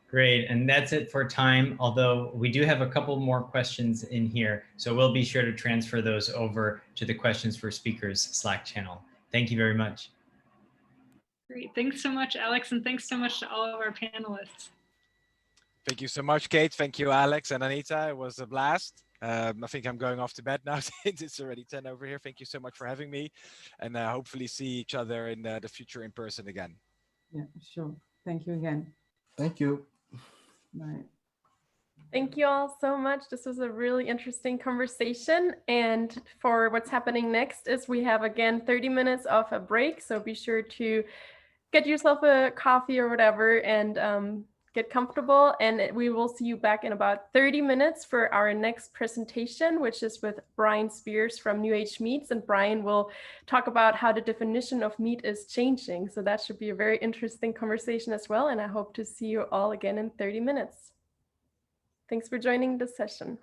Great, and that's it for time, although we do have a couple more questions in here, so we'll be sure to transfer those over to the Questions for Speakers Slack channel. Thank you very much. Great, thanks so much, Alex, and thanks so much to all of our panelists. Thank you so much, Kate. Thank you, Alex and Anita. It was a blast. I think I'm going off to bed now since it's already 10 over here. Thank you so much for having me, and hopefully see each other in the future in person again. Yeah, sure. Thank you again. Thank you. Bye. Thank you all so much. This was a really interesting conversation. And for what's happening next is we have, again, 30 minutes of a break. So be sure to get yourself a coffee or whatever and get comfortable. And we will see you back in about 30 minutes for our next presentation, which is with Brian Spears from New Age Meats. And Brian will talk about how the definition of meat is changing. So that should be a very interesting conversation as well. And I hope to see you all again in 30 minutes. Thanks for joining this session.